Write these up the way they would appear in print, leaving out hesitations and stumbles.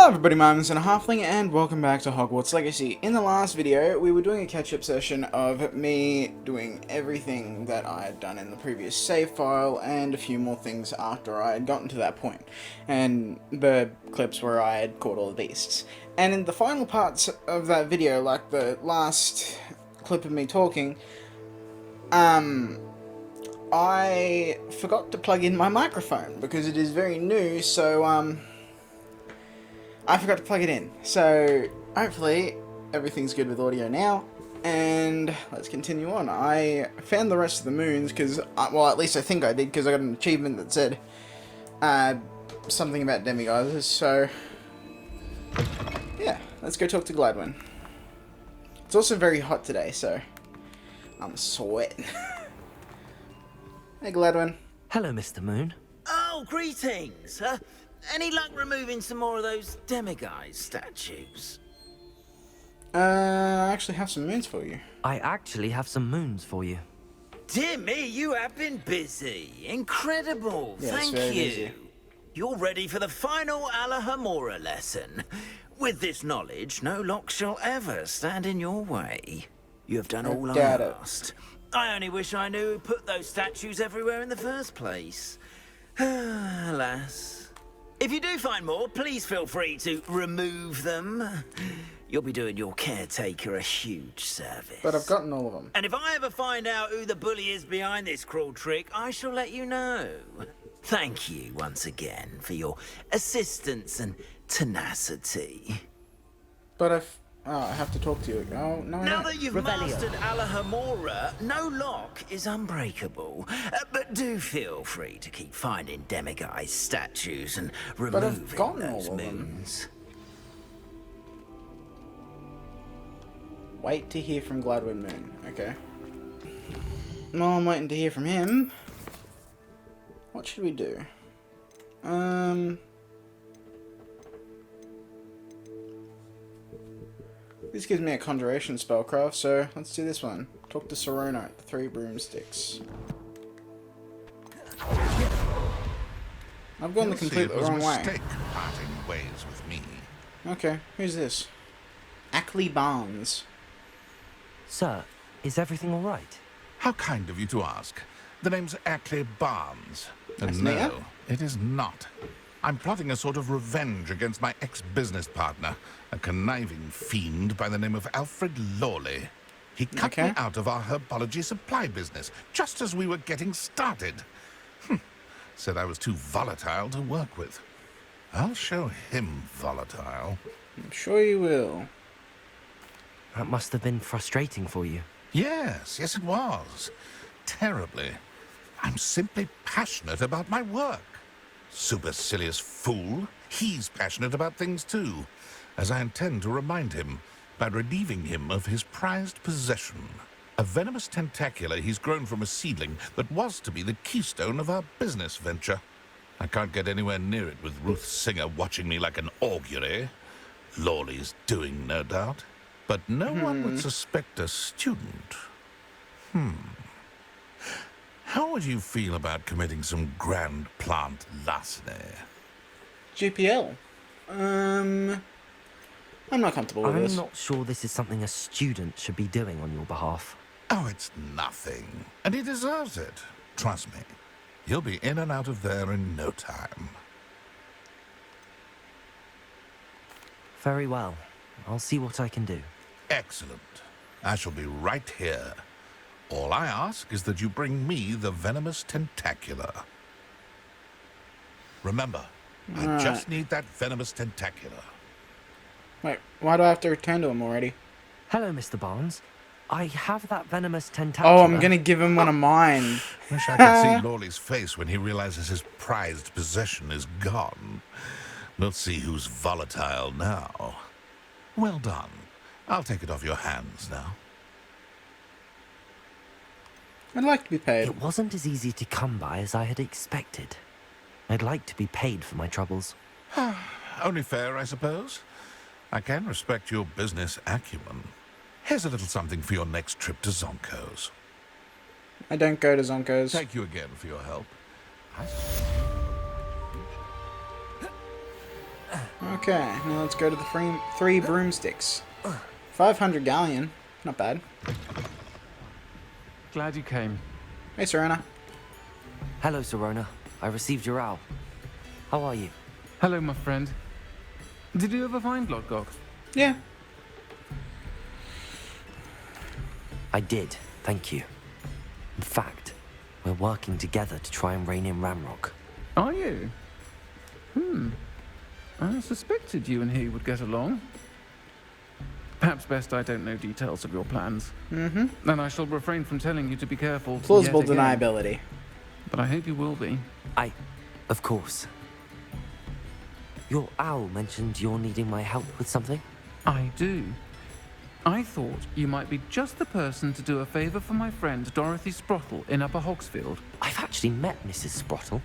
Hello everybody, my name is Halfling and welcome back to Hogwarts Legacy. In the last video, we were doing a catch-up session of me doing everything that I had done in the previous save file and a few more things after I had gotten to that point. And the clips where I had caught all the beasts. And in the final parts of that video, like the last clip of me talking, I forgot to plug in my microphone because it is very new, so I forgot to plug it in. So hopefully everything's good with audio now, and let's continue on. I found the rest of the moons because, well, at least I think I did, because I got an achievement that said something about demigods. So yeah, let's go talk to Gladwin. It's also very hot today, so I'm sweating. Hey Gladwin. Hello, Mr. Moon. Oh, greetings! Any luck removing some more of those demiguise statues? I actually have some moons for you. I actually have some moons for you. Dear me, you have been busy. Incredible. Yes, Thank very you. busy. You're ready for the final Alahamora lesson. With this knowledge, no lock shall ever stand in your way. You have done all I doubt it. asked. I only wish I knew who put those statues everywhere in the first place. Alas. If you do find more, please feel free to remove them. You'll be doing your caretaker a huge service. But I've gotten all of them. And if I ever find out who the bully is behind this cruel trick, I shall let you know. Thank you once again for your assistance and tenacity. But I have to talk to you. Oh, no, I Now don't. that you've Revelio. mastered Alahamora, no lock is unbreakable. But do feel free to keep finding demiguise statues and I've removing gotten those all of them. moons. Wait to hear from Gladwin Moon. Okay. Well, I'm waiting to hear from him. What should we do? This gives me a conjuration spellcraft, so let's do this one. Talk to Serona at the 3 broomsticks. I've gone the completely wrong way. Mistake parting ways with me. Okay, who's this? Ackley Barnes. Sir, is everything all right? How kind of you to ask. The name's Ackley Barnes. That's And me, no, yeah? it is not. I'm plotting a sort of revenge against my ex-business partner, a conniving fiend by the name of Alfred Lawley. He cut me Okay. out of our herbology supply business just as we were getting started. Said I was too volatile to work with. I'll show him volatile. I'm sure you will. That must have been frustrating for you. Yes, it was. Terribly. I'm simply passionate about my work. Supercilious fool. He's passionate about things too, as I intend to remind him by relieving him of his prized possession. A venomous tentacula he's grown from a seedling that was to be the keystone of our business venture. I can't get anywhere near it with Ruth Singer watching me like an augury. Lawley's doing, no doubt. But no one would suspect a student. How would you feel about committing some grand plant larceny? GPL. I'm not comfortable with I'm this. not sure this is something a student should be doing on your behalf. Oh, it's nothing. And he deserves it. Trust me. He'll be in and out of there in no time. Very well. I'll see what I can do. Excellent. I shall be right here. All I ask is that you bring me the venomous tentacula. Remember, I just need that venomous tentacula. Wait, why do I have to return to him already? Hello, Mr. Barnes. I have that venomous tentacular. Oh, I'm gonna give him one of mine. Wish I could see Lawley's face when he realizes his prized possession is gone. We'll see who's volatile now. Well done. I'll take it off your hands now. I'd like to be paid. It wasn't as easy to come by as I had expected. I'd like to be paid for my troubles. Only fair, I suppose. I can respect your business acumen. Here's a little something for your next trip to Zonko's. I don't go to Zonko's. Thank you again for your help. Okay, now let's go to the three broomsticks. 500 galleon. Not bad. Glad you came. Hey, Serena. Hello, Sirona. I received your owl. How are you? Hello, my friend. Did you ever find Glogok? Yeah. I did, thank you. In fact, we're working together to try and rein in Ramrock. Are you? I suspected you and he would get along. Perhaps best I don't know details of your plans. Mm-hmm. And I shall refrain from telling you to be careful. Plausible yet again. deniability. But I hope you will be. Of course. Your owl mentioned you're needing my help with something? I do. I thought you might be just the person to do a favor for my friend Dorothy Sprottle in Upper Hogsfield. I've actually met Mrs. Sprottle.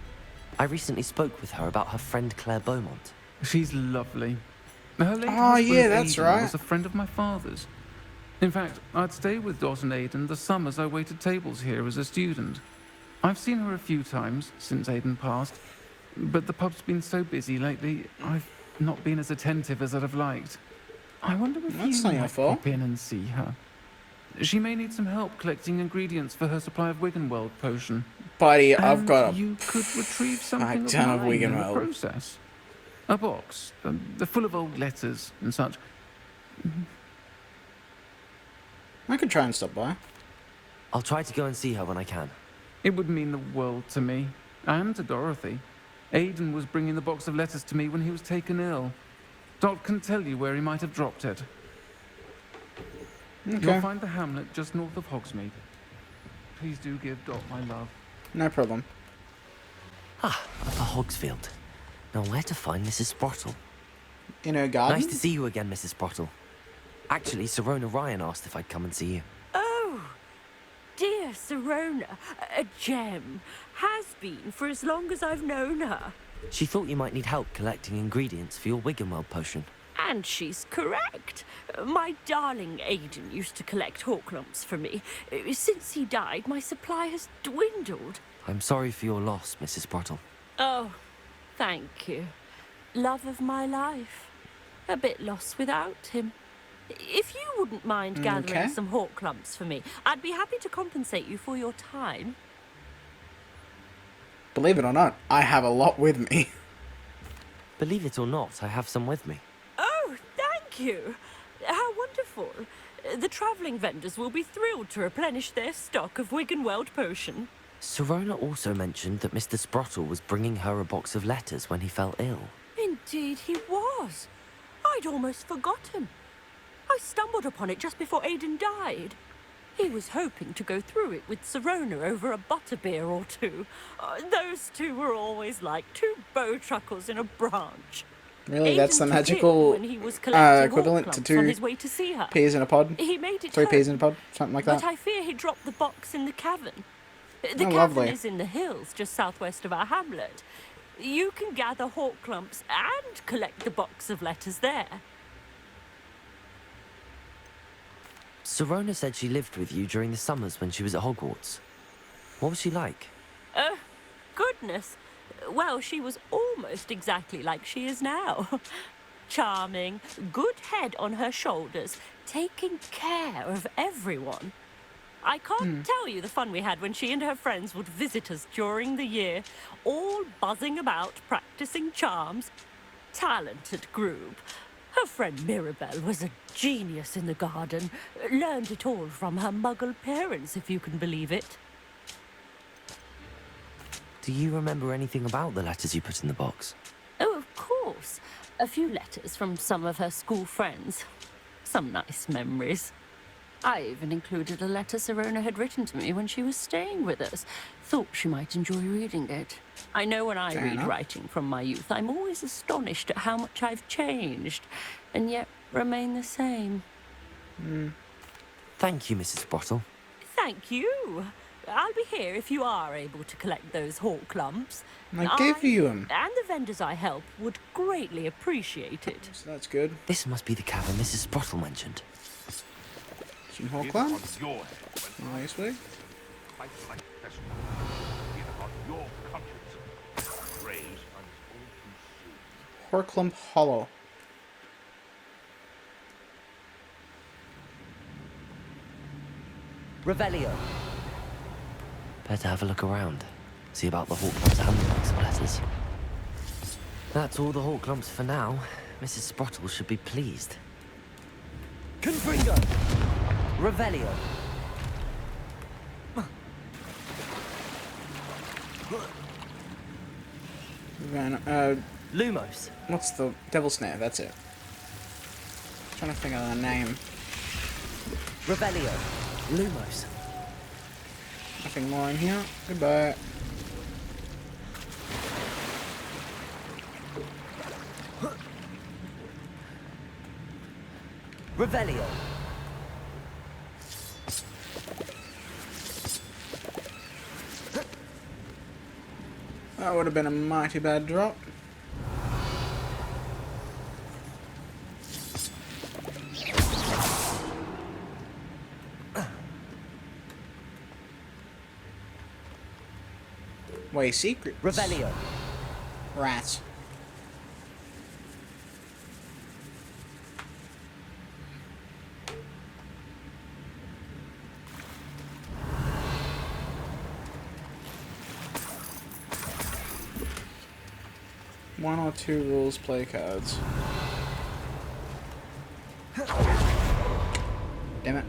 I recently spoke with her about her friend Claire Beaumont. She's lovely. Her late Oh, husband, yeah, that's Aidan, right. was a friend of my father's. In fact, I'd stay with Dot and Aidan the summers I waited tables here as a student. I've seen her a few times since Aidan passed, but the pub's been so busy lately, I've not been as attentive as I'd have liked. I wonder if That's you not your might fault. pop in and see her. She may need some help collecting ingredients for her supply of Wiggenweld potion. Buddy, I've And got a you could retrieve something of ton of mine in the Wiggenweld. process. A box, full of old letters and such. I could try and stop by. I'll try to go and see her when I can. It would mean the world to me, and to Dorothy. Aidan was bringing the box of letters to me when he was taken ill. Dot can tell you where he might have dropped it. Okay. You'll find the hamlet just north of Hogsmeade. Please do give Dot my love. No problem. Upper Hogsfield. Now where to find Mrs. Sprottle? In her garden? Nice to see you again, Mrs. Sprottle. Actually, Sirona Ryan asked if I'd come and see you. Oh, dear Sirona, a gem. Has been for as long as I've known her. She thought you might need help collecting ingredients for your Wiggenweld potion. And she's correct. My darling Aidan used to collect hawk lumps for me. Since he died, my supply has dwindled. I'm sorry for your loss, Mrs. Sprottle. Oh, thank you. Love of my life. A bit lost without him. If you wouldn't mind gathering Okay. some hawk lumps for me, I'd be happy to compensate you for your time. Believe it or not, I have a lot with me. Believe it or not, I have some with me. Oh, thank you. How wonderful. The travelling vendors will be thrilled to replenish their stock of Wiggenweld potion. Sirona also mentioned that Mr. Sprottle was bringing her a box of letters when he fell ill. Indeed he was. I'd almost forgotten. I stumbled upon it just before Aidan died. He was hoping to go through it with Sirona over a butterbeer or two. Those two were always like two bowtruckles in a branch. Really, Aidan that's the took ill magical when he was collecting equivalent hawk to lumps two on his way to see her. peas in a pod? He made it 3 home, peas in a pod? Something like that? but I fear he dropped the box in the cavern. The Oh, cavern lovely. is in the hills just southwest of our hamlet. You can gather hawk clumps and collect the box of letters there. Sirona said she lived with you during the summers when she was at Hogwarts. What was she like? Oh, goodness. Well, she was almost exactly like she is now. Charming, good head on her shoulders, taking care of everyone. I can't tell you the fun we had when she and her friends would visit us during the year, all buzzing about, practicing charms. Talented group. Her friend Mirabelle was a genius in the garden. Learned it all from her muggle parents, if you can believe it. Do you remember anything about the letters you put in the box? Oh, of course. A few letters from some of her school friends. Some nice memories. I even included a letter Sirona had written to me when she was staying with us. Thought she might enjoy reading it. I know when I Fair read enough. writing from my youth, I'm always astonished at how much I've changed, and yet remain the same. Thank you, Mrs. Sprottle. Thank you. I'll be here if you are able to collect those hawk lumps. I gave you 'em. And the vendors I help would greatly appreciate it. So that's good. This must be the cavern Mrs. Sprottle mentioned. Some hawk lumps. Nicely. Porklump Hollow. Revelio. Better have a look around. See about the Hawk Clump's handbags and letters. That's all the Hawk Clumps for now. Mrs. Sprottle should be pleased. Confringo! Revelio. Lumos. What's the Devil Snare? That's it. Trying to think of the name. Revelio. Lumos. Nothing more in here. Goodbye. Revelio. That would have been a mighty bad drop. Way secret. Revelio. Rats. One or two rules play cards. Damn it.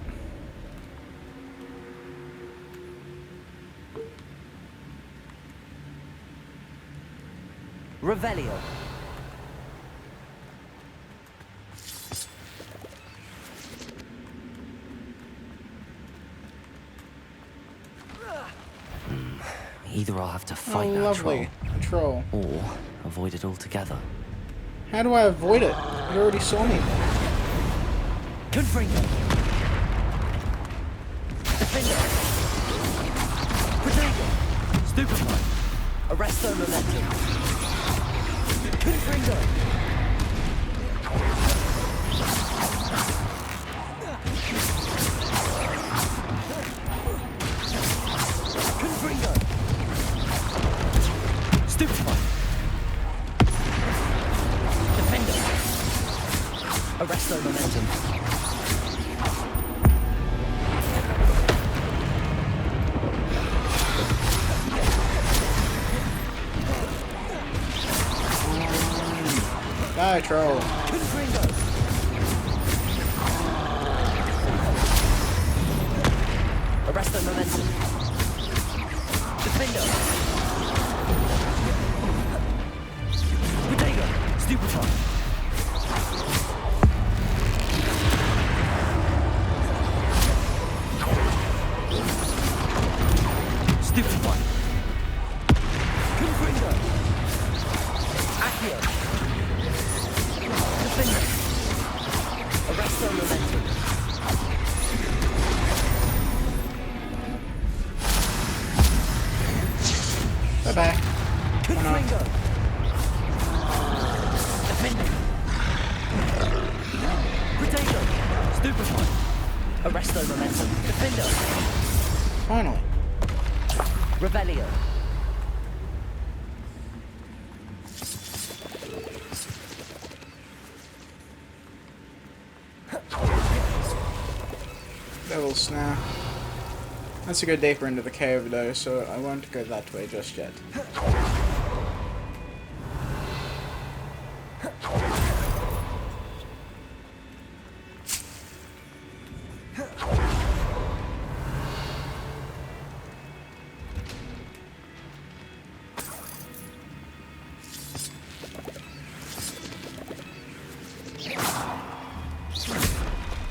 Revelio. Either I'll have to fight that lovely. troll, Troll. or avoid it altogether. How do I avoid it? You already saw me. Confringo. Defender. Protego. Stupefy. Arresto momentum. Confringo. Confringo. Stupefy. Defender. Arresto momentum. Die, troll. Confringo. Arresto momentum. Defender. Protego. Stupefy. Stupefy. Confringo. Accio. Defender. Arresto momentum. Bye-bye. Confringo. Defender. Protego. Stupefy. Arresto momentum. Defender. Finally. Revelio. Devil Snare. Let's go deeper into the cave though, so I won't go that way just yet.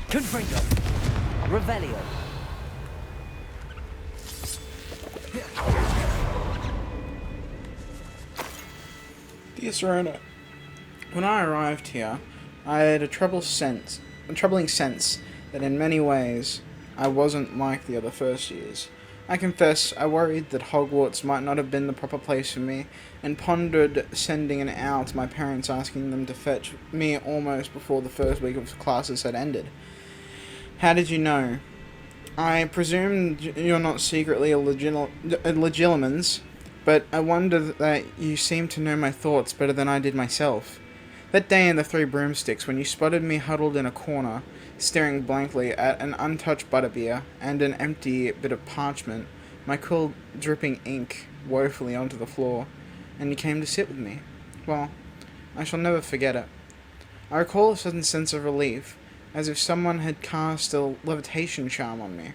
Confringo. Revelio. Dear Serena, when I arrived here, I had a troubling sense that in many ways I wasn't like the other first years. I confess I worried that Hogwarts might not have been the proper place for me, and pondered sending an owl to my parents asking them to fetch me almost before the first week of classes had ended. How did you know? I presume you're not secretly a legilimens, but I wonder that you seem to know my thoughts better than I did myself. That day in the Three Broomsticks when you spotted me huddled in a corner, staring blankly at an untouched butterbeer and an empty bit of parchment, my quill dripping ink woefully onto the floor, and you came to sit with me. Well, I shall never forget it. I recall a sudden sense of relief, as if someone had cast a levitation charm on me.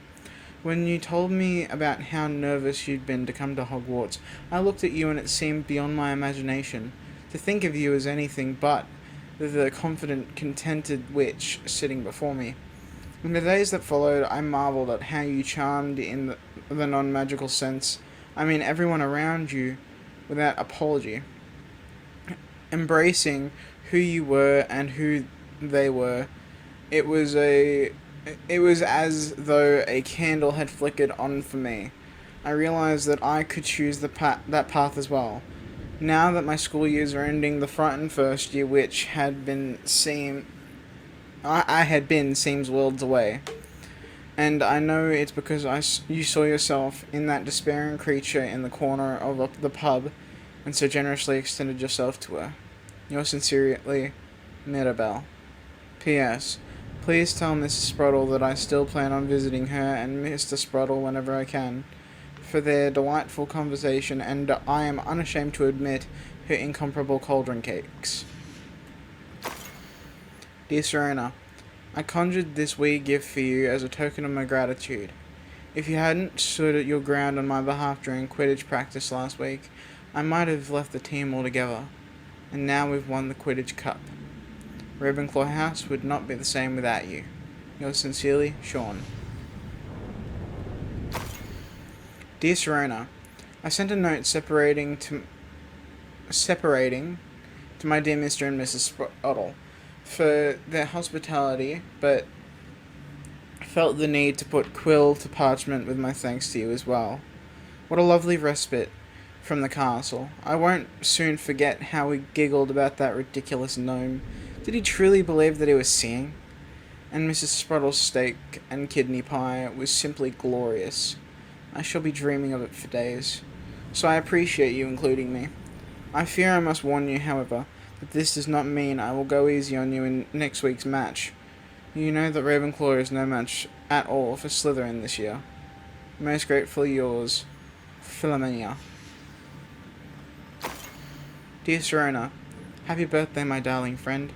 When you told me about how nervous you'd been to come to Hogwarts, I looked at you and it seemed beyond my imagination to think of you as anything but the confident, contented witch sitting before me. In the days that followed, I marveled at how you charmed in the non-magical sense. I mean everyone around you, without apology. Embracing who you were and who they were. It was as though a candle had flickered on for me. I realized that I could choose that path as well. Now that my school years are ending, the frightened first year which I had been seems worlds away. And I know it's because you saw yourself in that despairing creature in the corner of the pub, and so generously extended yourself to her. Yours sincerely, Mirabelle. P.S. Please tell Mrs. Sprottle that I still plan on visiting her and Mr. Sprottle whenever I can, for their delightful conversation, and I am unashamed to admit her incomparable cauldron cakes. Dear Serena, I conjured this wee gift for you as a token of my gratitude. If you hadn't stood your ground on my behalf during Quidditch practice last week, I might have left the team altogether, and now we've won the Quidditch Cup. Ravenclaw House would not be the same without you. Yours sincerely, Sean. Dear Serena, I sent a note separating to my dear Mr. and Mrs. Sprottle for their hospitality, but felt the need to put quill to parchment with my thanks to you as well. What a lovely respite from the castle. I won't soon forget how we giggled about that ridiculous gnome. Did he truly believe that he was seeing? And Mrs. Sprottle's steak and kidney pie was simply glorious. I shall be dreaming of it for days. So I appreciate you including me. I fear I must warn you, however, that this does not mean I will go easy on you in next week's match. You know that Ravenclaw is no match at all for Slytherin this year. Most gratefully yours, Philomena. Dear Serena, happy birthday, my darling friend.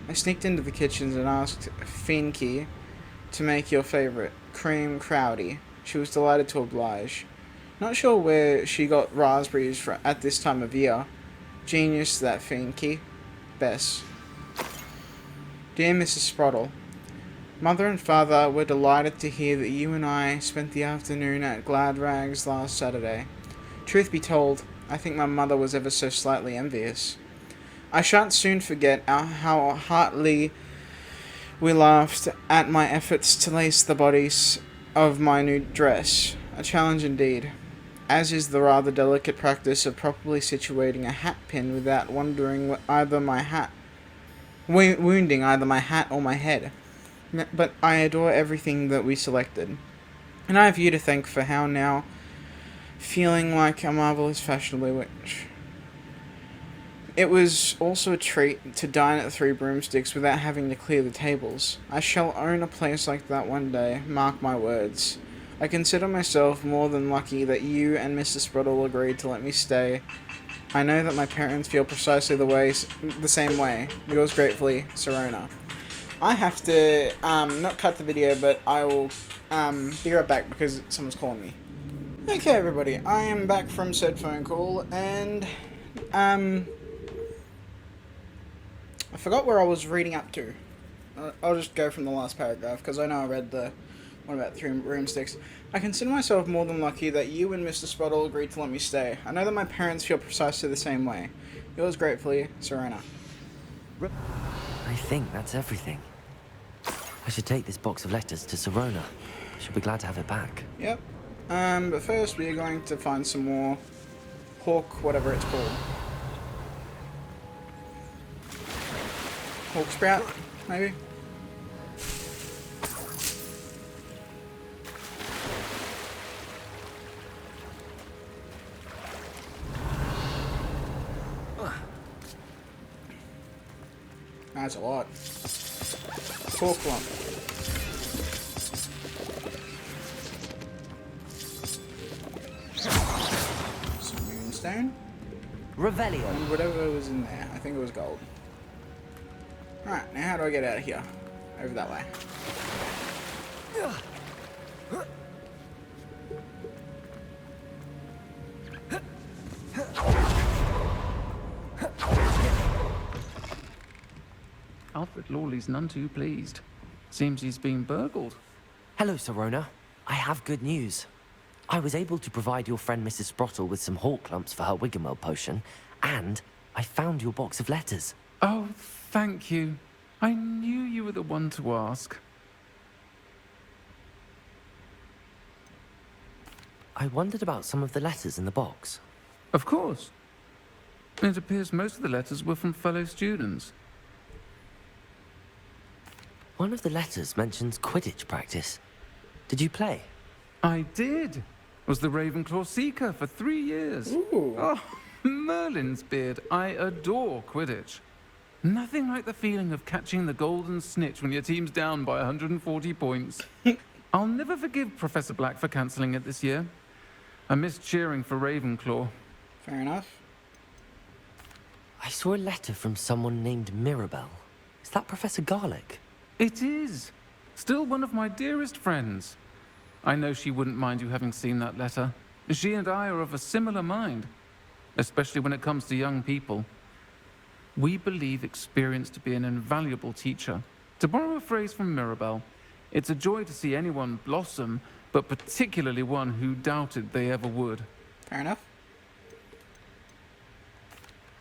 I sneaked into the kitchens and asked Finke to make your favourite, cream crowdy. She was delighted to oblige. Not sure where she got raspberries at this time of year. Genius, that Finke. Bess. Dear Mrs. Sprottle, Mother and Father were delighted to hear that you and I spent the afternoon at Glad Rags last Saturday. Truth be told, I think my mother was ever so slightly envious. I shan't soon forget how heartily we laughed at my efforts to lace the bodice of my new dress. A challenge indeed, as is the rather delicate practice of properly situating a hat pin without wounding either my hat or my head. But I adore everything that we selected, and I have you to thank for how now, feeling like a marvellous fashionably witch. It was also a treat to dine at the Three Broomsticks without having to clear the tables. I shall own a place like that one day, mark my words. I consider myself more than lucky that you and Mr. Sprottle agreed to let me stay. I know that my parents feel precisely the same way. Yours gratefully, Serena. I have to, not cut the video, but I will, be right back because someone's calling me. Okay, everybody, I am back from said phone call, and, I forgot where I was reading up to. I'll just go from the last paragraph, because I know I read the one about Three Broomsticks. I consider myself more than lucky that you and Mr. Sprottle agreed to let me stay. I know that my parents feel precisely the same way. Yours gratefully, Serena. I think that's everything. I should take this box of letters to Serona. She'll be glad to have it back. Yep. But first we are going to find some more hawk, whatever it's called. Hawk sprout, maybe? That's a lot. Talk lump. Some moonstone. Revelio. And whatever was in there. I think it was gold. Alright, now how do I get out of here? Over that way. Alfred Lawley's none too pleased. Seems he's been burgled. Hello, Sirona. I have good news. I was able to provide your friend Mrs. Sprottle with some hawk clumps for her Wiggenweld potion, and I found your box of letters. Oh, thank you. I knew you were the one to ask. I wondered about some of the letters in the box. Of course. It appears most of the letters were from fellow students. One of the letters mentions Quidditch practice. Did you play? I did. Was the Ravenclaw Seeker for 3 years. Ooh. Oh, Merlin's beard. I adore Quidditch. Nothing like the feeling of catching the golden snitch when your team's down by 140 points. I'll never forgive Professor Black for cancelling it this year. I missed cheering for Ravenclaw. Fair enough. I saw a letter from someone named Mirabelle. Is that Professor Garlick? It is. Still one of my dearest friends. I know she wouldn't mind you having seen that letter. She and I are of a similar mind, especially when it comes to young people. We believe experience to be an invaluable teacher. To borrow a phrase from Mirabelle, it's a joy to see anyone blossom, but particularly one who doubted they ever would. Fair enough.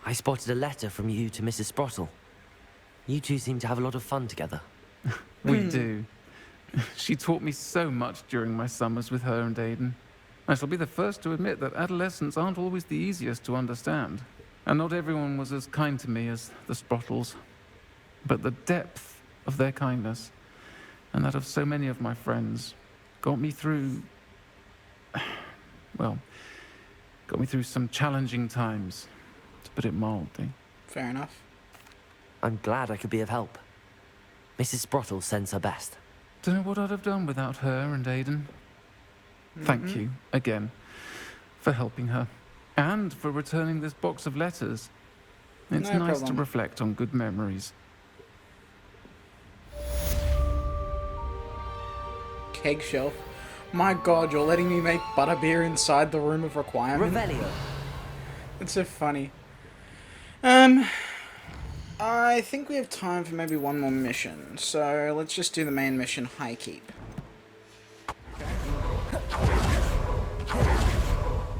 I spotted a letter from you to Mrs. Sprottle. You two seem to have a lot of fun together. We do. She taught me so much during my summers with her and Aiden. I shall be the first to admit that adolescents aren't always the easiest to understand. And not everyone was as kind to me as the Sprottles. But the depth of their kindness, and that of so many of my friends, got me through... well, got me through some challenging times, to put it mildly. Fair enough. I'm glad I could be of help. Mrs. Sprottle sends her best. Don't know what I'd have done without her and Aiden. Thank you, again, for helping her. And for returning this box of letters. It's No nice problem. to reflect on good memories. Keg shelf. My god, you're letting me make butterbeer inside the room of requirement? Revelio. It's so funny. I think we have time for maybe one more mission, so let's just do the main mission, High Keep.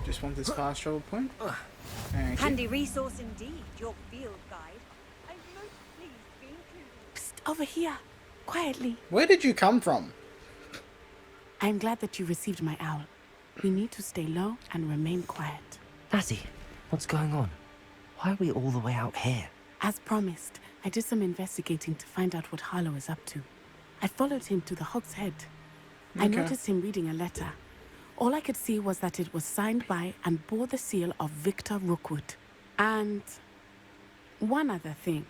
Just want this fast travel point. Thank you. Handy resource indeed, your field guide. I'm most pleased to be included. Psst, over here. Quietly. Where did you come from? I'm glad that you received my owl. We need to stay low and remain quiet. Natty, what's going on? Why are we all the way out here? As promised, I did some investigating to find out what Harlow is up to. I followed him to the Hog's Head. I Okay. noticed him reading a letter. All I could see was that it was signed by and bore the seal of Victor Rookwood. And one other thing.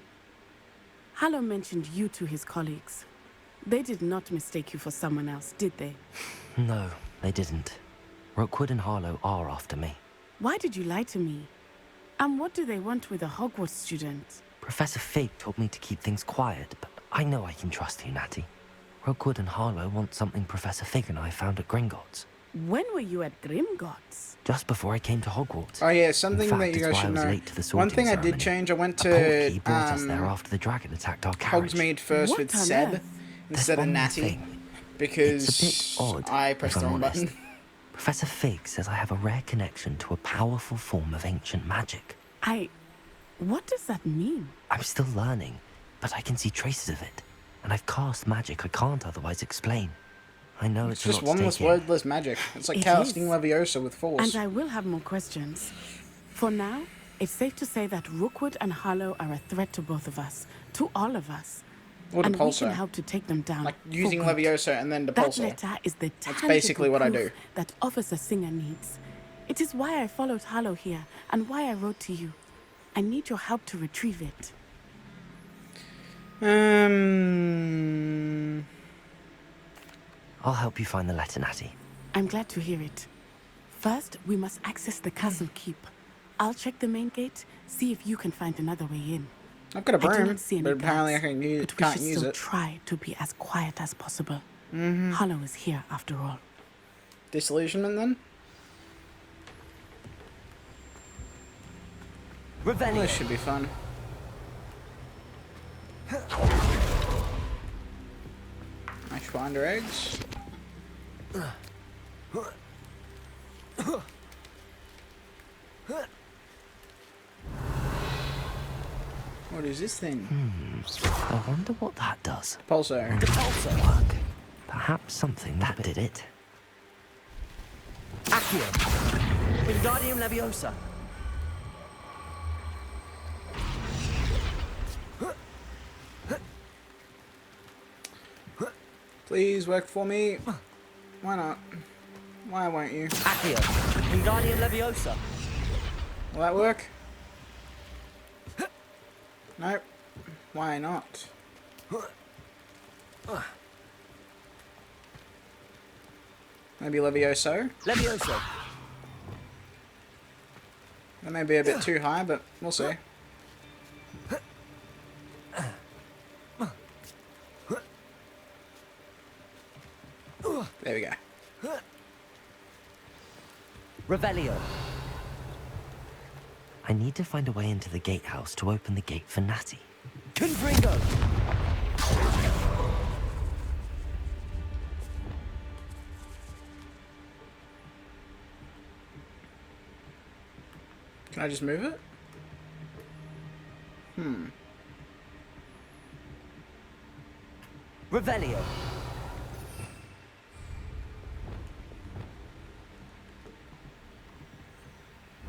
Harlow mentioned you to his colleagues. They did not mistake you for someone else, did they? No, they didn't. Rookwood and Harlow are after me. Why did you lie to me? And what do they want with a Hogwarts student? Professor Fig told me to keep things quiet, but I know I can trust you, Natty. Rookwood and Harlow want something Professor Fig and I found at Gringotts. When were you at Grimgotts? Just before I came to Hogwarts. Oh yeah, something In fact, that you it's guys why I should was know. late to the One sorting thing I ceremony. did change, I went A portkey brought us to there after the dragon attacked our carriage. Hogsmeade first What with on Seb earth? instead of There's one Natty thing. because It's a bit odd, I pressed if the I'm wrong honest. button. Professor Fig says I have a rare connection to a powerful form of ancient magic. What does that mean? I'm still learning, but I can see traces of it. And I've cast magic I can't otherwise explain. I know It's it's, just a lot to wordless, take in. wordless magic. It's like It casting is. Leviosa with force. And I will have more questions. For now, it's safe to say that Rookwood and Harlow are a threat to both of us. To all of us. Or and we Depulso. can help to take them down. Like for using good. Leviosa and then That Depulso. letter is the That's tangible basically what I do. proof that Officer Singer needs. It is why I followed Harlow here and why I wrote to you. I need your help to retrieve it. I'll help you find the letter, Natty. I'm glad to hear it. First, we must access the castle keep. I'll check the main gate, see if you can find another way in. I've got a I do broom, not see any but apparently I guards, can't use, but we can't should use still it. try to be as quiet as possible. Hollow is here, after all. Disillusionment, then? Well, Revelio. this should be fun. Mashed spider eggs. What is this thing? I wonder what that does. Pulsar. The pulsar work. Perhaps something that did it. Accio. Wingardium Leviosa. Please work for me. Why not? Why won't you? Accio. Wingardium Leviosa. Will that work? Nope. Why not? Maybe Levioso? Leviosa. That may be a bit too high, but we'll see. There we go. Revelio. I need to find a way into the gatehouse to open the gate for Natty. Confringo. Can I just move it? Revelio.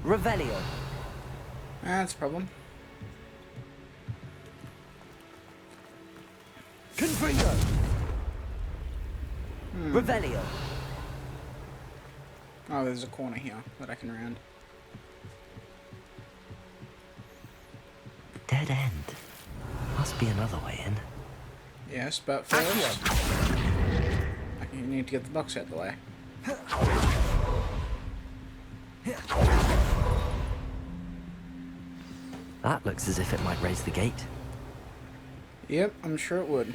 Revelio. That's a problem. Confringo. Revelio. Oh, there's a corner here that I can round. Dead end. Must be another way in. Yes, but first, you need to get the box out of the way. That looks as if it might raise the gate. Yep, I'm sure it would.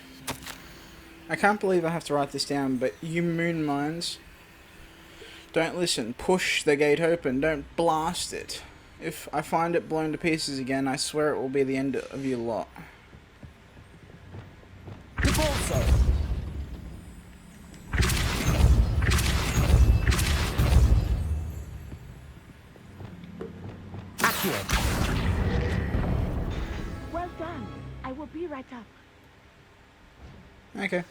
I can't believe I have to write this down, but you moon mines, don't listen. Push the gate open. Don't blast it. If I find it blown to pieces again, I swear it will be the end of your lot. Devolso. Accio. Well done. I will be right up. Okay.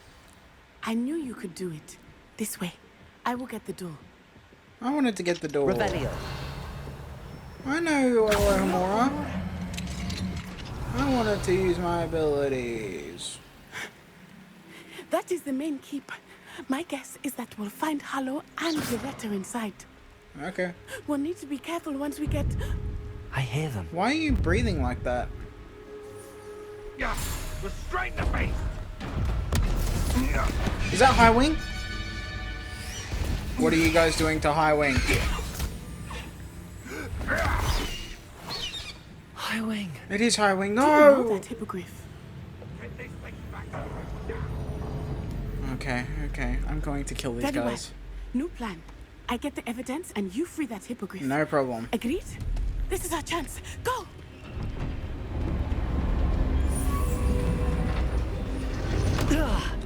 I knew you could do it. This way. I will get the door. I wanted to get the door. Revelio. I know, Alohomora. I wanted to use my abilities. That is the main keep. My guess is that we'll find Hollow and the letter inside. Okay. We'll need to be careful once we get... I hear them. Why are you breathing like that? Yeah, restrain the beast. Is that High Wing? What are you guys doing to High Wing? High Wing. It is High Wing. Do you know No! that hippogriff? Okay, okay. I'm going to kill these Very well. guys. New plan. I get the evidence and you free that hippogriff. No problem. Agreed? This is our chance. Go!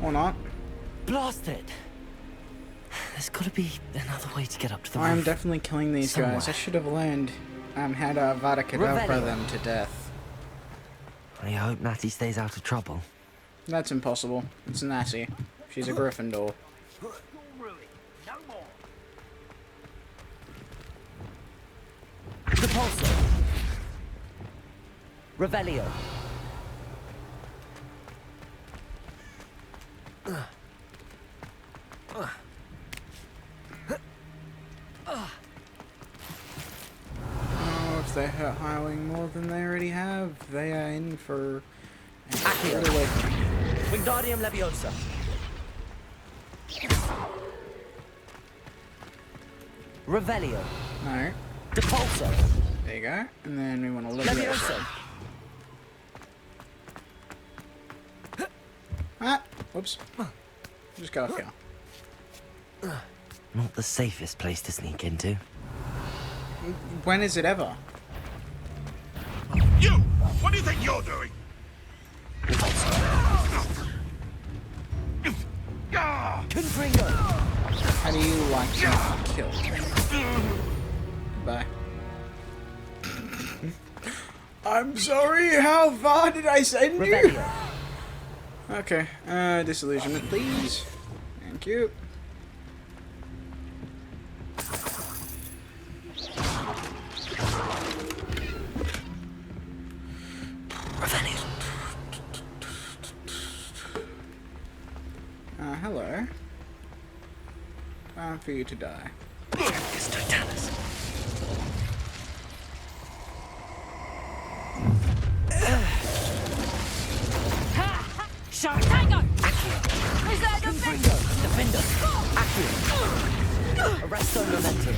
Or not. Blast it. There's got to be another way to get up to the I'm roof. definitely killing these guys. I Somewhere. should have learned how to Avada Kedavra Revelio. them to death. I hope Natty stays out of trouble. That's impossible. It's Natty. She's a Gryffindor. Devolso. Revelio. Oh, if they hurt High Wing more than they already have, they are in for an Accio. Get away from me. Wingardium Leviosa. Revelio. No. Depulso. There you go. And then we want to Levioso. Ah! Whoops. Just go off here. Not the safest place to sneak into. When is it ever? You! What do you think you're doing? Confringo. How do you like to kill? Bye. I'm sorry, how far did I send you? Revelio. Okay, disillusionment, please. Thank you. Revelio. Hello. Time for you to die. It's Totalis. Shark Tango! Confringo. Defender. Accio. Arresto Momentum.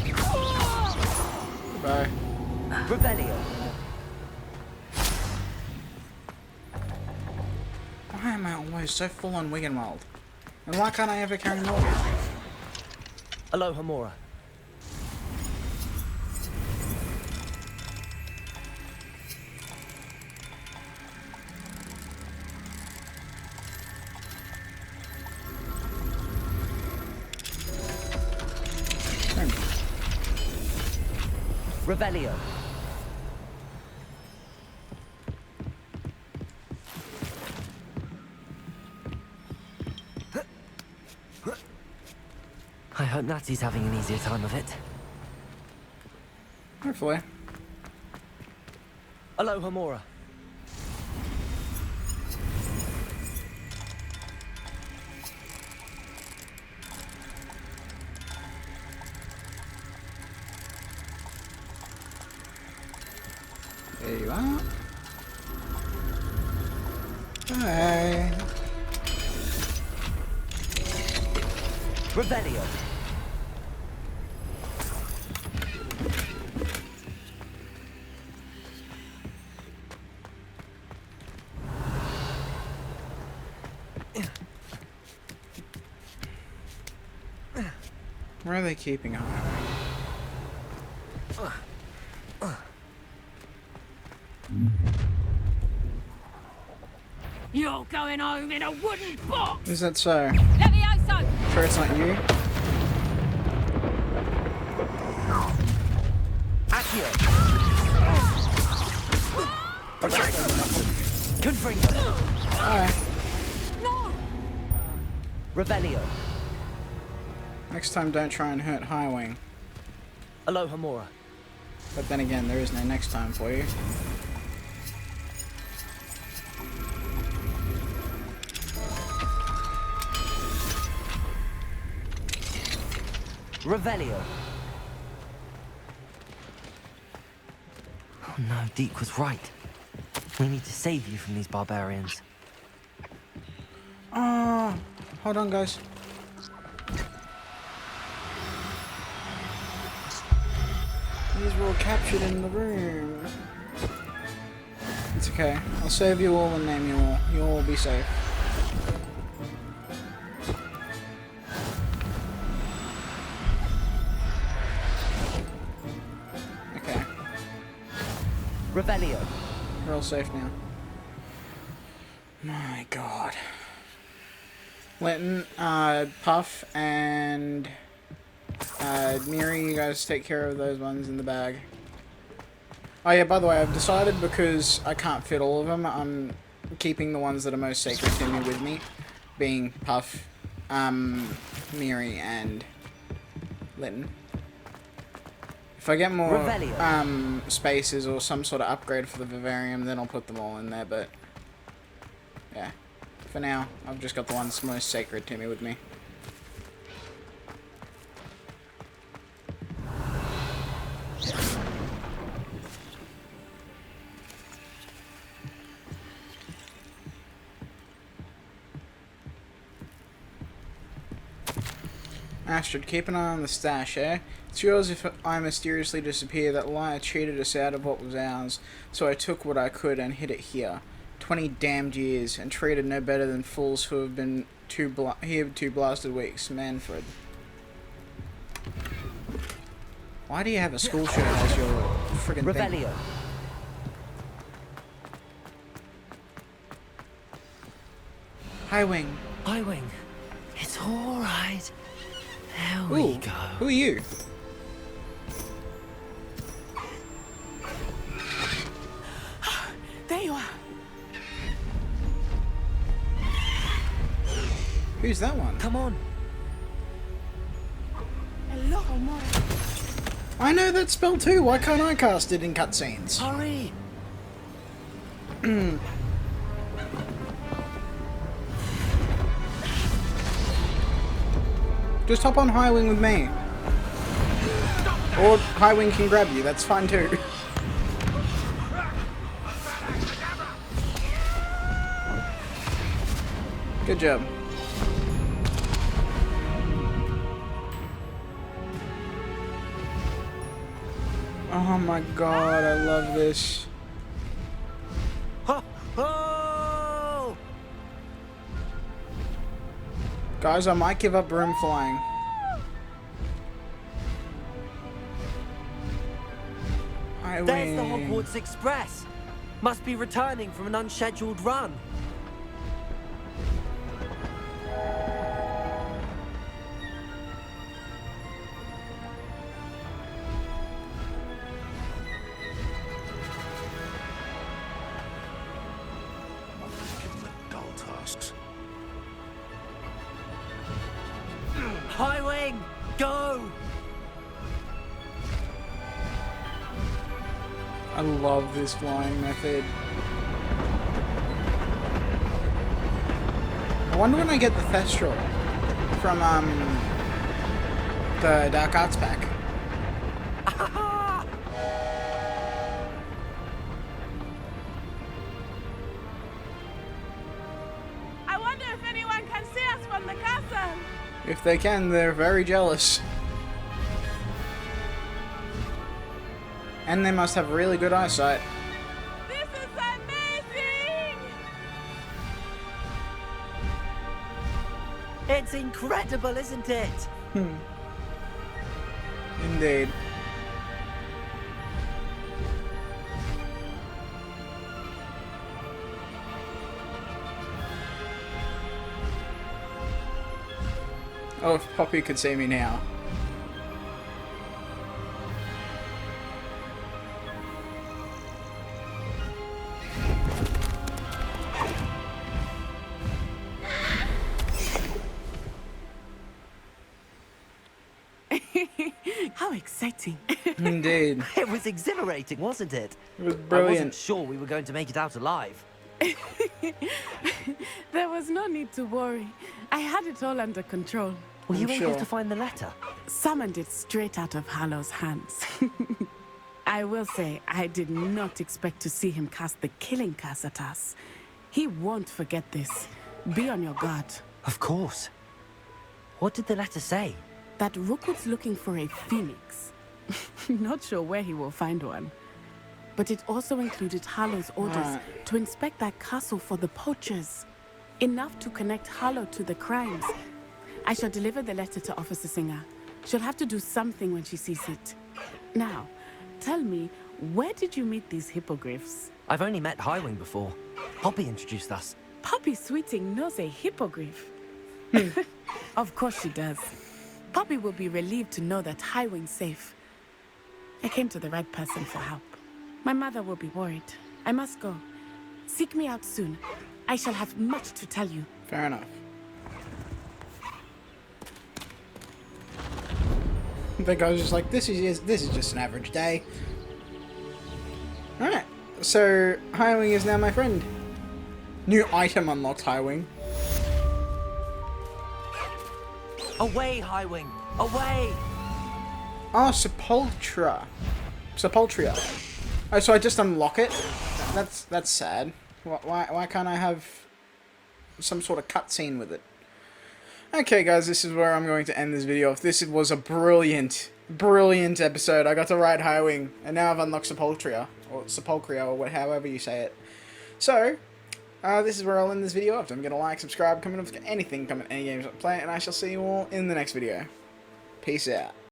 Goodbye. Revelio. Why am I always so full on Wiggenwald? And why can't I ever carry Morgan? Aloha Mora. Revelio. I hope Natty's having an easier time of it. Hopefully. Aloha Mora. There you are. Bye. Revelio. Where are they keeping Highway? You're going home in a wooden box! Is that so? Levioso! Sure it's not you? Accio. Confringo. Alright. No! Revelio. Next time don't try and hurt Highwing. Aloha Mora. But then again, there is no next time for you. Revelio. Oh no, Deke was right. We need to save you from these barbarians. Oh, hold on, guys. These were all captured in the room. It's okay. I'll save you all and name you all. You'll all be safe. Okay. Revelio. We're all safe now. My god. Linton, Puff, and Miri, you guys take care of those ones in the bag. Oh yeah, by the way, I've decided because I can't fit all of them, I'm keeping the ones that are most sacred to me with me, being Puff, Miri, and Linton. If I get more Revelio. spaces or some sort of upgrade for the vivarium, then I'll put them all in there, but yeah. For now, I've just got the ones most sacred to me with me. Astrid, keep an eye on the stash, eh? It's yours if I mysteriously disappear. That liar cheated us out of what was ours, so I took what I could and hid it here. 20 damned years, and treated no better than fools who have been here 2 blasted weeks. Manfred. Why do you have a school shirt as your friggin' thing? Revelio. Highwing. Highwing, it's all right. There we Ooh, go. who are you? There you are. Who's that one? Come on. Hello, Homura. I know that spell too. Why can't I cast it in cutscenes? Hurry. Just hop on Highwing with me. Or Highwing can grab you. That's fine too. Good job. Oh my god, I love this. Ho! Ho! Guys, I might give up broom flying. There's the Hogwarts Express. Must be returning from an unscheduled run. Give them the dull tasks. Highwing, go! I love this flying method. I wonder when I get the Thestral from the Dark Arts pack. I wonder if anyone can see us from the castle. If they can, they're very jealous. And they must have really good eyesight. This is amazing! It's incredible, isn't it? Indeed. Oh, if Poppy could see me now. How exciting. Indeed. It was exhilarating, wasn't it? It was I wasn't brilliant. sure we were going to make it out alive. There was no need to worry. I had it all under control. Were you I'm able sure. to find the letter? Summoned it straight out of Hallow's hands. I will say, I did not expect to see him cast the killing curse at us. He won't forget this. Be on your guard. Of course. What did the letter say? That Rookwood's looking for a phoenix. Not sure where he will find one. But it also included Hallow's orders to inspect that castle for the poachers. Enough to connect Hallow to the crimes. I shall deliver the letter to Officer Singer. She'll have to do something when she sees it. Now, tell me, where did you meet these hippogriffs? I've only met Highwing before. Poppy introduced us. Poppy Sweeting knows a hippogriff. Of course she does. Poppy will be relieved to know that Highwing's safe. I came to the right person for help. My mother will be worried. I must go. Seek me out soon. I shall have much to tell you. Fair enough. The guy's just like, this is just an average day. Alright, so Highwing is now my friend. New item unlocked, Highwing. Away, Highwing! Away! Oh, Sepultura. Oh, so I just unlock it? That's sad. Why can't I have some sort of cutscene with it? Okay, guys, this is where I'm going to end this video off. This was a brilliant episode. I got to ride Highwing, and now I've unlocked Sepulchria, or however you say it. So, this is where I'll end this video off. Don't forget to like, subscribe, comment on anything, comment any games I play, and I shall see you all in the next video. Peace out.